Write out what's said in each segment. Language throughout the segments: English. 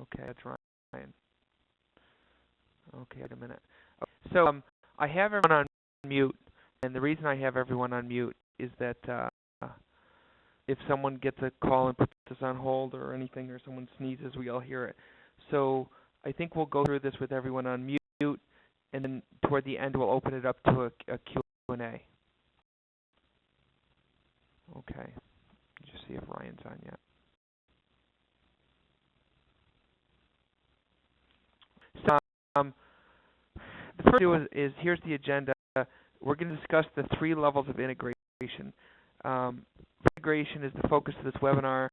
Okay, that's Ryan. Okay, wait a minute. So I have everyone on mute, and the reason I have everyone on mute is that if someone gets a call and puts us on hold or anything, or someone sneezes, we all hear it. So I think we'll go through this with everyone on mute, and then toward the end we'll open it up to a Q&A. Okay. Just see if Ryan's on yet. So the first thing is here's the agenda. We're going to discuss the 3 levels of integration. Integration is the focus of this webinar.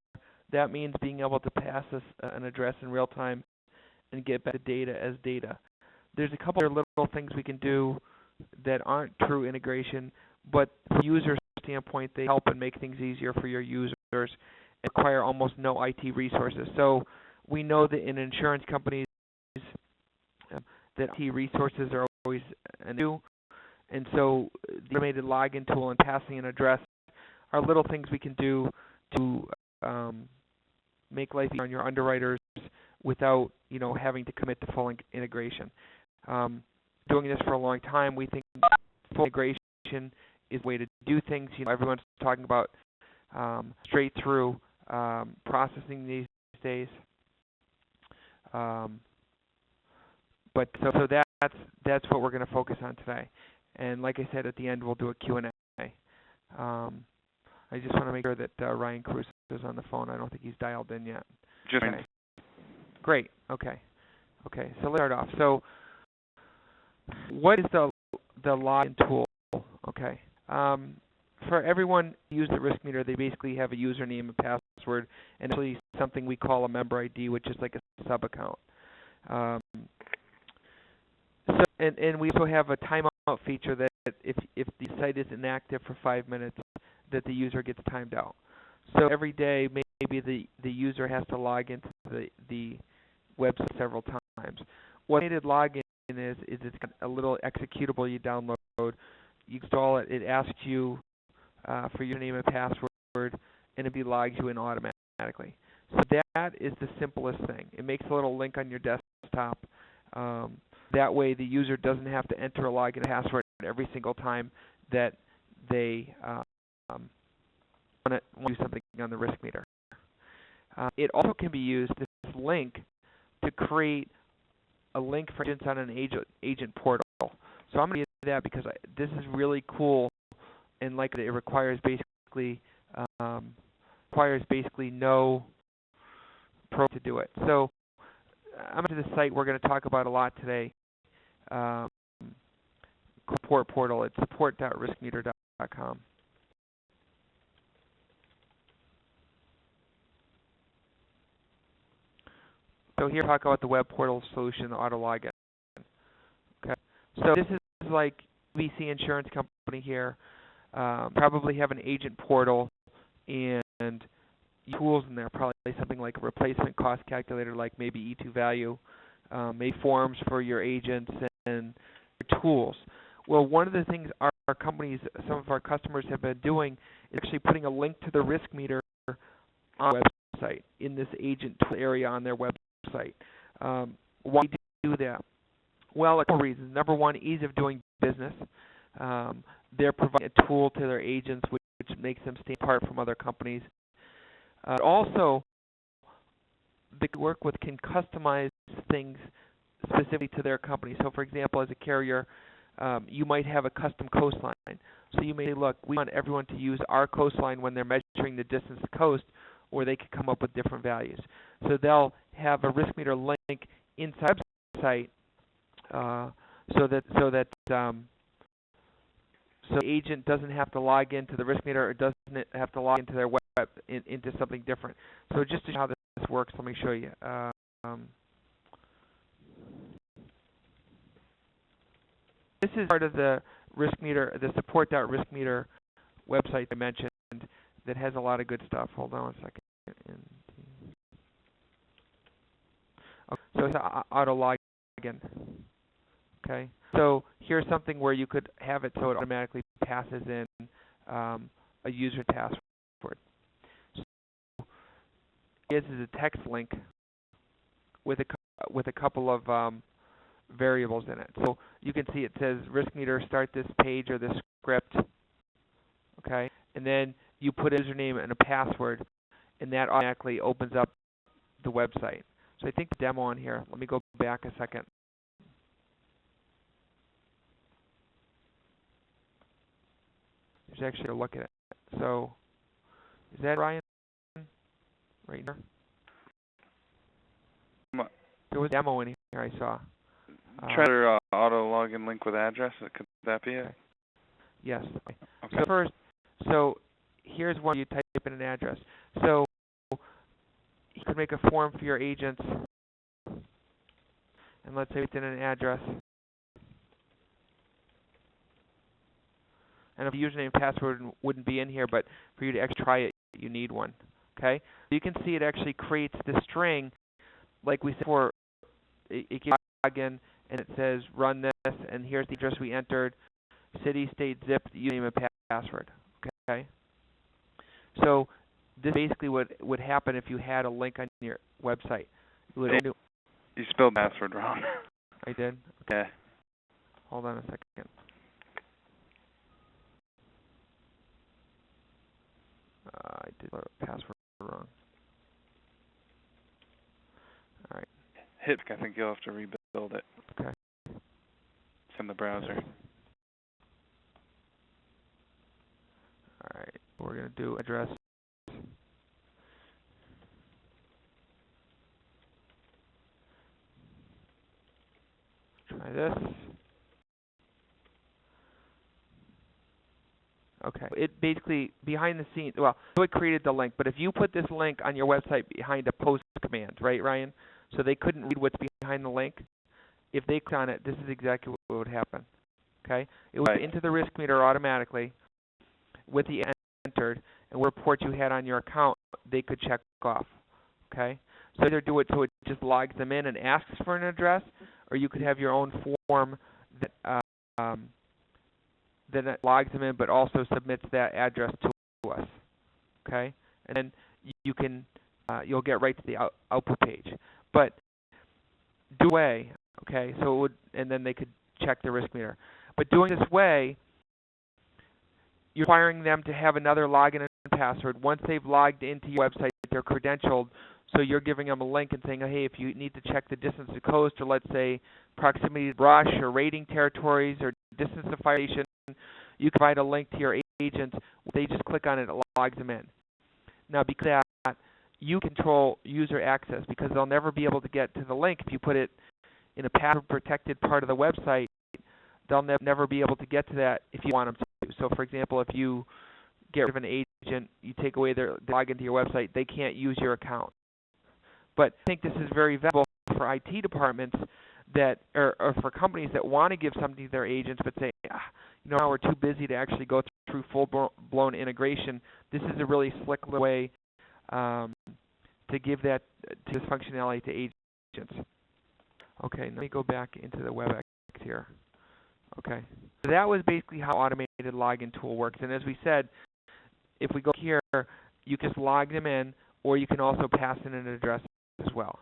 That means being able to pass us an address in real time and get back the data as data. There's a couple of little things we can do that aren't true integration, but from a user standpoint, they help and make things easier for your users and require almost no IT resources. So we know that in insurance companies that IT resources are always new, and so the automated login tool and passing an address are little things we can do to make life easier on your underwriters without having to commit to full integration. Doing this for a long time, we think full integration is a way to do things. Everyone's talking about straight through processing these days. But so that's what we're going to focus on today. And like I said, at the end we'll do a Q&A. I just want to make sure that Ryan Cruz is on the phone. I don't think he's dialed in yet. Just okay. Great. Okay. Okay. So let's start off. So what is the login tool? Okay. For everyone who uses the RiskMeter, they basically have a username and password, and actually something we call a member ID, which is like a sub-account. And we also have a timeout feature that if the site is inactive for 5 minutes, that the user gets timed out. So every day, maybe the user has to log into the website several times. What automated login is it's got a little executable you download. You install it. It asks you for your name and password, and it logs you in automatically. So that is the simplest thing. It makes a little link on your desktop. That way, the user doesn't have to enter a login and password every single time that they want to do something on the RiskMeter. It also can be used, this link, to create a link for agents on an agent portal. So I'm going to do that because this is really cool, and like it requires basically no pro to do it. So I'm going to the site we're going to talk about a lot today. Support portal at support.riskmeter.com. So here, talk about the web portal solution, the auto login. Okay. So this is like VC Insurance Company here. Probably have an agent portal and tools in there. Probably something like a replacement cost calculator, like maybe E2 value, maybe forms for your agents and your tools. Well, one of the things our companies, some of our customers have been doing is actually putting a link to the RiskMeter on the website in this agent area on their website. Why do that? Well, a couple reasons. Number one, ease of doing business. They're providing a tool to their agents which makes them stand apart from other companies. Also, the work with can customize things specifically to their company. So, for example, as a carrier, you might have a custom coastline. So you may say, look, we want everyone to use our coastline when they're measuring the distance to coast, or they could come up with different values. So they'll have a RiskMeter link inside the website so the agent doesn't have to log into the RiskMeter or doesn't have to log into their web into something different. So just to show how this works, let me show you. This is part of the RiskMeter, the support.riskmeter website I mentioned that has a lot of good stuff. Hold on a second. Okay, so it's auto login. Okay, so here's something where you could have it so it automatically passes in a user password. So this is a text link with a couple of variables in it. So you can see it says RiskMeter start this page or this script, okay? And then you put a username and a password, and that automatically opens up the website. So I think the demo on here, let me go back a second. There's actually a look at it. So is that Ryan right here? There was a demo in here I saw. Try auto login link with address. Could that be it? Okay. Yes. Okay. So first, so here's one you type in an address. So you could make a form for your agents, and let's say it's in an address. And if the username and password wouldn't be in here, but for you to actually try it, you need one. Okay? So you can see it actually creates the string, like we said before. It can log in, and it says run this, and here's the address we entered, city, state, zip, username, and password. Okay? So this is basically what would happen if you had a link on your website. You spelled password wrong. I did? Okay. Hold on a second. I did the password wrong. All right. I think you'll have to rebuild it. Okay. It's in the browser. All right. We're going to do address. Try this. Okay. It basically, behind the scenes, well, so it created the link, but if you put this link on your website behind a post command, right, Ryan? So they couldn't read what's behind the link. If they click on it, this is exactly what would happen. Okay? It would go into the RiskMeter automatically with the entered, and what report you had on your account, they could check off. Okay? So either do it so it just logs them in and asks for an address, or you could have your own form that then it logs them in, but also submits that address to us. Okay, and then you can you'll get right to the output page. But do way, okay? So it would, and then they could check the RiskMeter. But doing this way, you're requiring them to have another login and password. Once they've logged into your website, they're credentialed. So you're giving them a link and saying, hey, if you need to check the distance to coast, or let's say proximity to brush, or rating territories, or distance to fire station, you can provide a link to your agents. They just click on it, it logs them in. Now, because of that, you control user access, because they'll never be able to get to the link. If you put it in a password-protected part of the website, they'll never be able to get to that if you want them to. So, for example, if you get rid of an agent, you take away their login to your website, they can't use your account. But I think this is very valuable for IT departments that, or for companies that want to give something to their agents, but say, now we're too busy to actually go through full-blown integration. This is a really slick way to give that to this functionality to agents. Okay, let me go back into the WebEx here. Okay, so that was basically how automated login tool works. And as we said, if we go here, you can just log them in, or you can also pass in an address as well.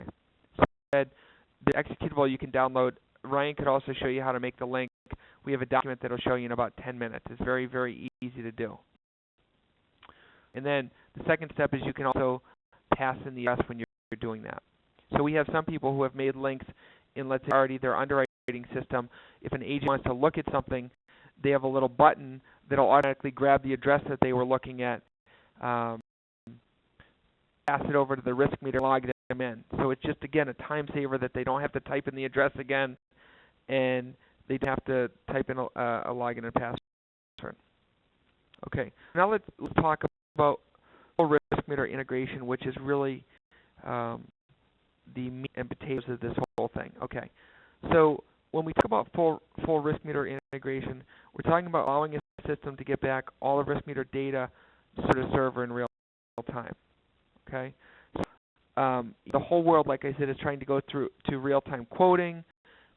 Okay. So the executable you can download. Ryan could also show you how to make the link. We have a document that will show you in about 10 minutes. It's very, very easy to do. And then the second step is you can also pass in the address when you're doing that. So we have some people who have made links in, let's say, already their underwriting system. If an agent wants to look at something, they have a little button that will automatically grab the address that they were looking at, pass it over to the RiskMeter, log them in. So it's just, again, a time saver that they don't have to type in the address again, and they'd have to type in a login and password. Okay, now let's talk about full RiskMeter integration, which is really the meat and potatoes of this whole thing. Okay, so when we talk about full RiskMeter integration, we're talking about allowing a system to get back all of RiskMeter data to the server in real time. Okay, so, the whole world, like I said, is trying to go through to real-time quoting.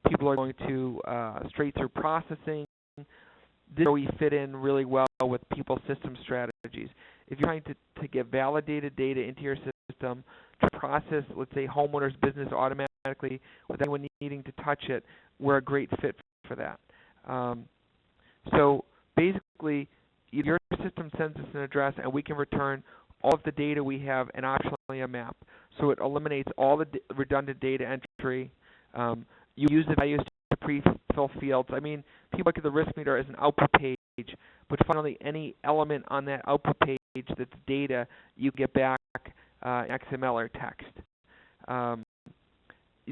People are going to straight-through processing. This is where we fit in really well with people's system strategies. If you're trying to get validated data into your system system to process, let's say, homeowner's business automatically without anyone needing to touch it, we're a great fit for that. So basically, your system sends us an address, and we can return all of the data we have and optionally a map. So it eliminates all the redundant data entry. You use the values to pre-fill fields. I mean, people look at the risk meter as an output page, but finally any element on that output page that's data, you get back XML or text.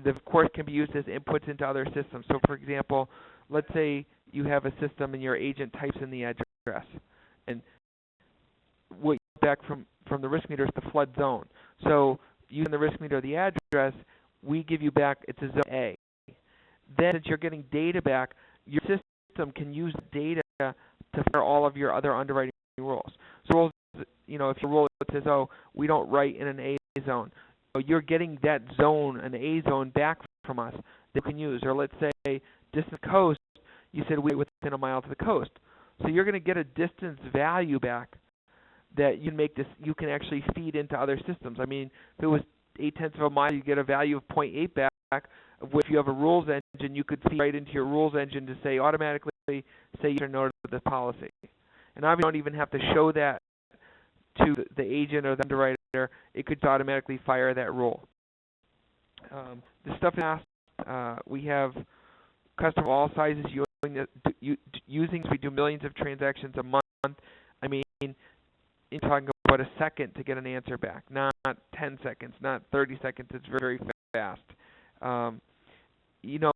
Of course, can be used as inputs into other systems. So, for example, let's say you have a system and your agent types in the address, and what you get back from the risk meter is the flood zone. So, using the risk meter, the address, we give you back, it's a zone A. Then, since you're getting data back, your system can use data to fire all of your other underwriting rules. So, rules, you know, if your rule says, oh, we don't write in an A zone, so you're getting that zone, an A zone, back from us that you can use. Or let's say distance coast, you said we within a mile to the coast. So you're going to get a distance value back that you can actually feed into other systems. I mean, if it was 0.8 of a mile, you get a value of 0.8 back. If you have a rules engine, you could feed right into your rules engine to say automatically say yes or no to the policy. And obviously, you don't even have to show that to the agent or the underwriter. It could automatically fire that rule. The stuff is asked. We have customers of all sizes using. We do millions of transactions a month. I mean, in talking about a second to get an answer back, not 10 seconds, not 30 seconds. It's very, very fast. You know,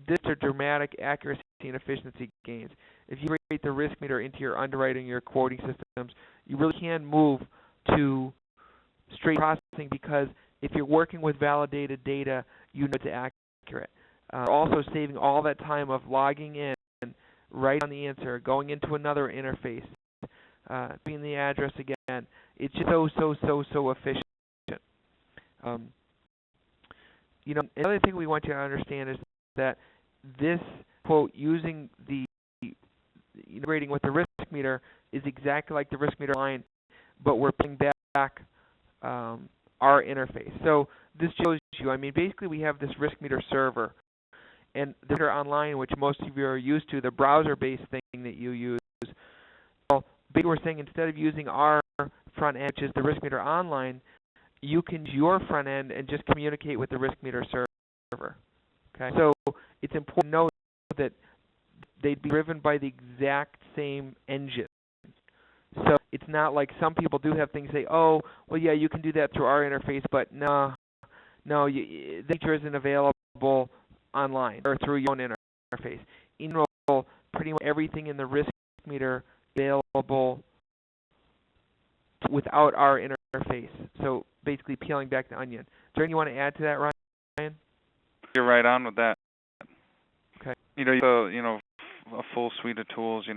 these are dramatic accuracy and efficiency gains. If you integrate the risk meter into your underwriting, your quoting systems, you really can move to straight processing, because if you're working with validated data, you know it's accurate. Also saving all that time of logging in, writing on the answer, going into another interface, being the address again. It's just so efficient. You know, another thing we want you to understand is that this quote, using the integrating with the risk meter, is exactly like the risk meter line, but we're pulling back our interface. So this shows you, I mean, basically we have this risk meter server, and the meter online, which most of you are used to, the browser-based thing that you use. Well, basically we're saying instead of using our front end, which is the risk meter online, you can use your front end and just communicate with the risk meter server. Okay, so it's important to note that they'd be driven by the exact same engine. So it's not like some people do have things say, oh, well, yeah, you can do that through our interface, but no, the feature isn't available online or through your own interface. In general, pretty much everything in the risk meter is available without our interface. So basically peeling back the onion. Is there anything you want to add to that, Ryan? You're right on with that. Okay. A full suite of tools, as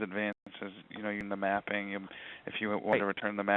advanced as, using the mapping. If you want to return the map,